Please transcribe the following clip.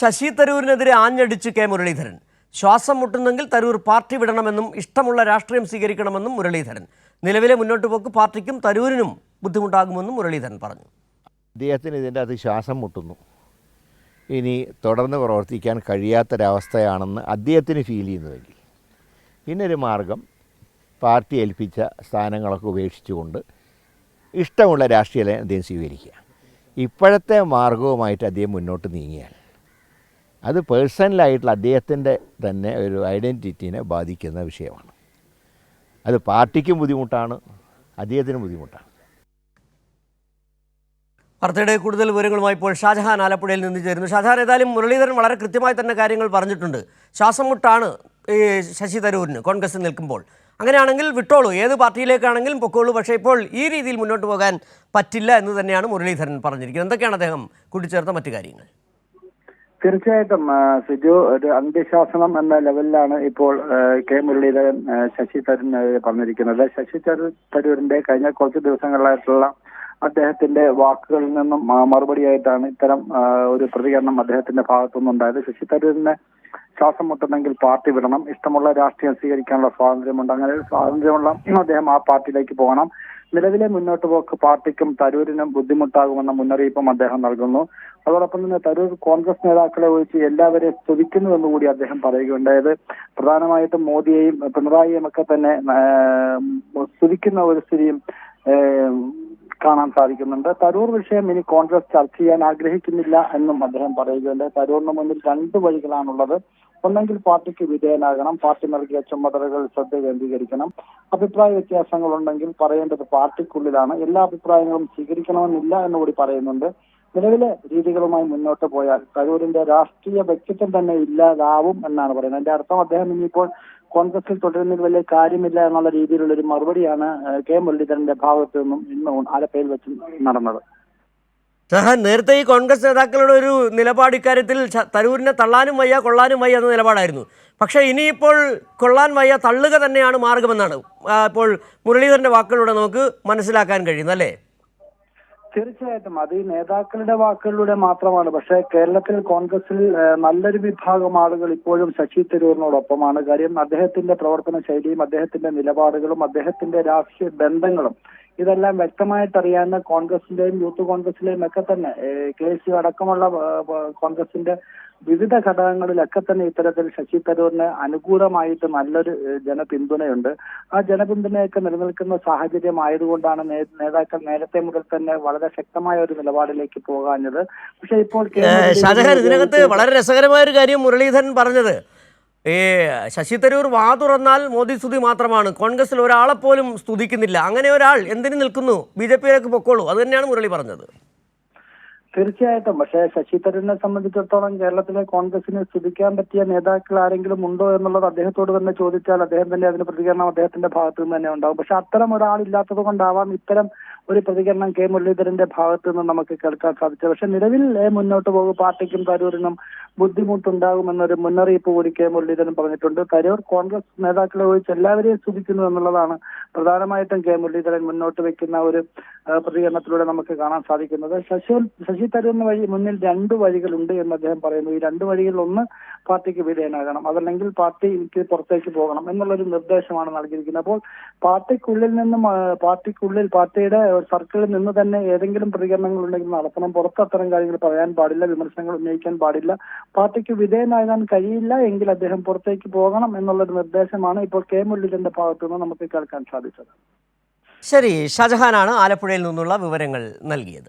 Sasi തരൂരിനെതിരെ ആഞ്ഞടിച്ച് K Muraleedharan. ശ്വാസം മുട്ടുന്നെങ്കിൽ Tharoor party വിടണമെന്നും ഇഷ്ടമുള്ള രാഷ്ട്രീയം സ്വീകരിക്കണമെന്നും മുരളീധരൻ. നിലവിലെ മുന്നോട്ട് പോക്ക് പാർട്ടിക്കും തരൂരിനും ബുദ്ധിമുട്ടാകുമെന്നും മുരളീധരൻ പറഞ്ഞു. അദ്ദേഹത്തിന് ഇതിൻ്റെ അത് ശ്വാസം മുട്ടുന്നു, ഇനി തുടർന്ന് പ്രവർത്തിക്കാൻ കഴിയാത്തൊരവസ്ഥയാണെന്ന് അദ്ദേഹത്തിന് ഫീൽ ചെയ്യുന്നതെങ്കിൽ പിന്നൊരു മാർഗം പാർട്ടി ഏൽപ്പിച്ച സ്ഥാനങ്ങളൊക്കെ ഉപേക്ഷിച്ചുകൊണ്ട് ഇഷ്ടമുള്ള രാഷ്ട്രീയം അദ്ദേഹം സ്വീകരിക്കുക. ഇപ്പോഴത്തെ മാർഗവുമായിട്ട് അദ്ദേഹം മുന്നോട്ട് നീങ്ങിയാൽ അത് പേഴ്സണലായിട്ടുള്ള അദ്ദേഹത്തിൻ്റെ തന്നെ ഒരു ഐഡൻറ്റിറ്റിനെ ബാധിക്കുന്ന വിഷയമാണ്. അത് പാർട്ടിക്കും ബുദ്ധിമുട്ടാണ്, അദ്ദേഹത്തിനും ബുദ്ധിമുട്ടാണ്. വാർത്തയുടെ കൂടുതൽ വിവരങ്ങളുമായി ഇപ്പോൾ ഷാജഹാൻ ആലപ്പുഴയിൽ നിന്ന് ചേരുന്നു. ഷാജഹാൻ, ഏതായാലും മുരളീധരൻ വളരെ കൃത്യമായി തന്നെ കാര്യങ്ങൾ പറഞ്ഞിട്ടുണ്ട്. ശ്വാസം മുട്ടാണ് ഈ ശശി തരൂരിന് കോൺഗ്രസിൽ നിൽക്കുമ്പോൾ. അങ്ങനെയാണെങ്കിൽ വിട്ടോളൂ, ഏത് പാർട്ടിയിലേക്കാണെങ്കിലും പൊക്കോളൂ, പക്ഷേ ഇപ്പോൾ ഈ രീതിയിൽ മുന്നോട്ട് പോകാൻ പറ്റില്ല എന്ന് തന്നെയാണ് മുരളീധരൻ പറഞ്ഞിരിക്കുന്നത്. എന്തൊക്കെയാണ് അദ്ദേഹം കൂട്ടിച്ചേർത്ത മറ്റു കാര്യങ്ങൾ? തീർച്ചയായിട്ടും സിജു, ഒരു അന്ത്യശാസനം എന്ന ലെവലിലാണ് ഇപ്പോൾ കെ മുരളീധരൻ ശശി തരൂരിനെതിരെ പറഞ്ഞിരിക്കുന്നത്. ശശി തരൂരിന്റെ കഴിഞ്ഞ കുറച്ച് ദിവസങ്ങളിലായിട്ടുള്ള അദ്ദേഹത്തിന്റെ വാക്കുകളിൽ നിന്നും മറുപടിയായിട്ടാണ് ഇത്തരം ഒരു പ്രതികരണം അദ്ദേഹത്തിന്റെ ഭാഗത്തുനിന്നുണ്ടായത്. ശശി തരൂരിനെ ശ്വാസം മുട്ടുന്നെങ്കിൽ പാർട്ടി വിടണം, ഇഷ്ടമുള്ള രാഷ്ട്രീയം സ്വീകരിക്കാനുള്ള സ്വാതന്ത്ര്യമുണ്ട്, അങ്ങനെ ഒരു സ്വാതന്ത്ര്യമുള്ള അദ്ദേഹം ആ പാർട്ടിയിലേക്ക് പോകണം. നിലവിലെ മുന്നോട്ട് പോക്ക് പാർട്ടിക്കും തരൂരിനും ബുദ്ധിമുട്ടാകുമെന്ന മുന്നറിയിപ്പും അദ്ദേഹം നൽകുന്നു. അതോടൊപ്പം തന്നെ തരൂർ കോൺഗ്രസ് നേതാക്കളെ ഒഴിച്ച് എല്ലാവരെയും സ്തുതിക്കുന്നുവെന്ന് കൂടി അദ്ദേഹം പറയുകയുണ്ടായത്. പ്രധാനമായിട്ടും മോദിയെയും പിണറായിയും ഒക്കെ തന്നെ സ്തുതിക്കുന്ന ഒരു സ്ഥിതിയും കാണാൻ സാധിക്കുന്നുണ്ട്. തരൂർ വിഷയം ഇനി കോൺഗ്രസ് ചർച്ച ചെയ്യാൻ ആഗ്രഹിക്കുന്നില്ല എന്നും അദ്ദേഹം പറയുകയുണ്ട്. തരൂറിന് മുന്നിൽ രണ്ട് വഴികളാണുള്ളത്. ഒന്നെങ്കിൽ പാർട്ടിക്ക് വിധേയനാകണം, പാർട്ടി നൽകിയ ചുമതലകൾ ശ്രദ്ധ കേന്ദ്രീകരിക്കണം. അഭിപ്രായ വ്യത്യാസങ്ങളുണ്ടെങ്കിൽ പറയേണ്ടത് പാർട്ടിക്കുള്ളിലാണ്, എല്ലാ അഭിപ്രായങ്ങളും സ്വീകരിക്കണമെന്നില്ല എന്നുകൂടി പറയുന്നുണ്ട്. നിലവിലെ രീതികളുമായി മുന്നോട്ട് പോയാൽ തരൂരിന്റെ രാഷ്ട്രീയ വ്യക്തിത്വം തന്നെ ഇല്ലാതാവും എന്നാണ് പറയുന്നത്. അതിന്റെ അർത്ഥം അദ്ദേഹം ഇനിയിപ്പോൾ കോൺഗ്രസിൽ തുടരുന്നതിൽ വലിയ കാര്യമില്ല എന്നുള്ള രീതിയിലുള്ള ഒരു മറുപടിയാണ് കെ മുരളീധരന്റെ ഭാഗത്തു നിന്നും ഇന്ന് ആലപ്പുഴയിൽ വെച്ച് നടന്നത്. നേരത്തെ ഈ കോൺഗ്രസ് നേതാക്കളുടെ ഒരു നിലപാട് ഇക്കാര്യത്തിൽ തരൂരിനെ തള്ളാനും വയ്യ കൊള്ളാനും വയ്യ എന്ന നിലപാടായിരുന്നു. പക്ഷേ ഇനിയിപ്പോൾ കൊള്ളാൻ വയ്യ, തള്ളുക തന്നെയാണ് മാർഗമെന്നാണ് ഇപ്പോൾ മുരളീധരന്റെ വാക്കുകളിലൂടെ നമുക്ക് മനസ്സിലാക്കാൻ കഴിയുന്നത്, അല്ലേ? തീർച്ചയായിട്ടും അത് ഈ നേതാക്കളുടെ വാക്കുകളിലൂടെ മാത്രമാണ്. പക്ഷേ കേരളത്തിൽ കോൺഗ്രസിൽ നല്ലൊരു വിഭാഗം ആളുകൾ ഇപ്പോഴും ശശി തരൂരിനോടൊപ്പമാണ്. കാര്യം അദ്ദേഹത്തിന്റെ പ്രവർത്തന ശൈലിയും അദ്ദേഹത്തിന്റെ നിലപാടുകളും അദ്ദേഹത്തിന്റെ രാഷ്ട്രീയ ബന്ധങ്ങളും ഇതെല്ലാം വ്യക്തമായിട്ട് അറിയാവുന്ന കോൺഗ്രസിന്റെയും യൂത്ത് കോൺഗ്രസിലെയും ഒക്കെ തന്നെ KSU അടക്കമുള്ള കോൺഗ്രസിന്റെ വിവിധ ഘടകങ്ങളിലൊക്കെ തന്നെ ഇത്തരത്തിൽ ശശി തരൂരിന് അനുകൂലമായിട്ട് നല്ലൊരു ജനപിന്തുണയുണ്ട്. ആ ജനപിന്തുണയൊക്കെ നിലനിൽക്കുന്ന സാഹചര്യം ആയതുകൊണ്ടാണ് നേതാക്കൾ നേരത്തെ മുതൽ തന്നെ വളരെ ശക്തമായ ഒരു നിലപാടിലേക്ക് പോകാഞ്ഞത്. പക്ഷെ ഇപ്പോൾ ഷാജഹാൻ, ഇതിനകത്ത് വളരെ രസകരമായ ഒരു കാര്യം മുരളീധരൻ പറഞ്ഞത്, ശശി തരൂർ വാ തുറന്നാൽ മോദി സ്തുതി മാത്രമാണ്, കോൺഗ്രസിൽ ഒരാളെപ്പോലും സ്തുതിക്കുന്നില്ല, അങ്ങനെ ഒരാൾ എന്തിനു നിൽക്കുന്നു, BJPയിലേക്ക് പൊക്കോളൂ, അത് തന്നെയാണ് മുരളി പറഞ്ഞത്. തീർച്ചയായിട്ടും. പക്ഷേ ശശി തരൂരിനെ സംബന്ധിച്ചിടത്തോളം കേരളത്തിലെ കോൺഗ്രസിനെ സ്തുതിക്കാൻ പറ്റിയ നേതാക്കൾ ആരെങ്കിലും ഉണ്ടോ എന്നുള്ളത് അദ്ദേഹത്തോട് തന്നെ ചോദിച്ചാൽ അദ്ദേഹം തന്നെ അതിന് പ്രതികരണം അദ്ദേഹത്തിന്റെ ഭാഗത്തു നിന്ന് തന്നെ ഉണ്ടാവും. പക്ഷെ അത്തരം ഒരാളില്ലാത്തത് കൊണ്ടാവാം ഇത്തരം ഒരു പ്രതികരണം കെ മുരളീധരന്റെ ഭാഗത്തു നിന്ന് നമുക്ക് കേൾക്കാൻ സാധിച്ചത്. പക്ഷെ നിലവിൽ മുന്നോട്ട് പോകും പാർട്ടിക്കും തരൂരിനും ബുദ്ധിമുട്ടുണ്ടാകുമെന്നൊരു മുന്നറിയിപ്പ് കൂടി കെ മുരളീധരൻ പറഞ്ഞിട്ടുണ്ട്. തരൂർ കോൺഗ്രസ് നേതാക്കളെ ഒഴിച്ച് എല്ലാവരെയും സ്തുതിക്കുന്നു എന്നുള്ളതാണ് പ്രധാനമായിട്ടും കെ മുരളീധരൻ മുന്നോട്ട് വെക്കുന്ന ഒരു പ്രതികരണത്തിലൂടെ നമുക്ക് കാണാൻ സാധിക്കുന്നത്. ശശി തരൂരിന് മുന്നിൽ രണ്ട് വഴികളുണ്ട് എന്ന് അദ്ദേഹം പറയുന്നു. ഈ രണ്ട് വഴികളിൽ ഒന്ന് പാർട്ടിക്ക് വിധേയനാകണം, അതല്ലെങ്കിൽ പാർട്ടിക്ക് പുറത്തേക്ക് പോകണം എന്നുള്ളൊരു നിർദ്ദേശമാണ് നൽകിയിരിക്കുന്നത്. അപ്പോൾ പാർട്ടിയുടെ സർക്കിളിൽ നിന്ന് തന്നെ ഏതെങ്കിലും പ്രതികരണങ്ങൾ ഉണ്ടെങ്കിൽ നടത്തണം, പുറത്ത് അത്തരം കാര്യങ്ങൾ പറയാൻ പാടില്ല, വിമർശനങ്ങൾ ഉന്നയിക്കാൻ പാടില്ല. പാർട്ടിക്ക് വിധേയനാകാൻ കഴിയില്ല എങ്കിൽ അദ്ദേഹം പുറത്തേക്ക് പോകണം എന്നുള്ളൊരു നിർദ്ദേശമാണ് ഇപ്പോൾ കെ മുരളീധരന്റെ ഭാഗത്തുനിന്ന് നമുക്ക് കേൾക്കാൻ സാധിച്ചത്. ശരി, ഷാജഹാനാണ് ആലപ്പുഴയിൽ നിന്നുള്ള വിവരങ്ങൾ നൽകിയത്.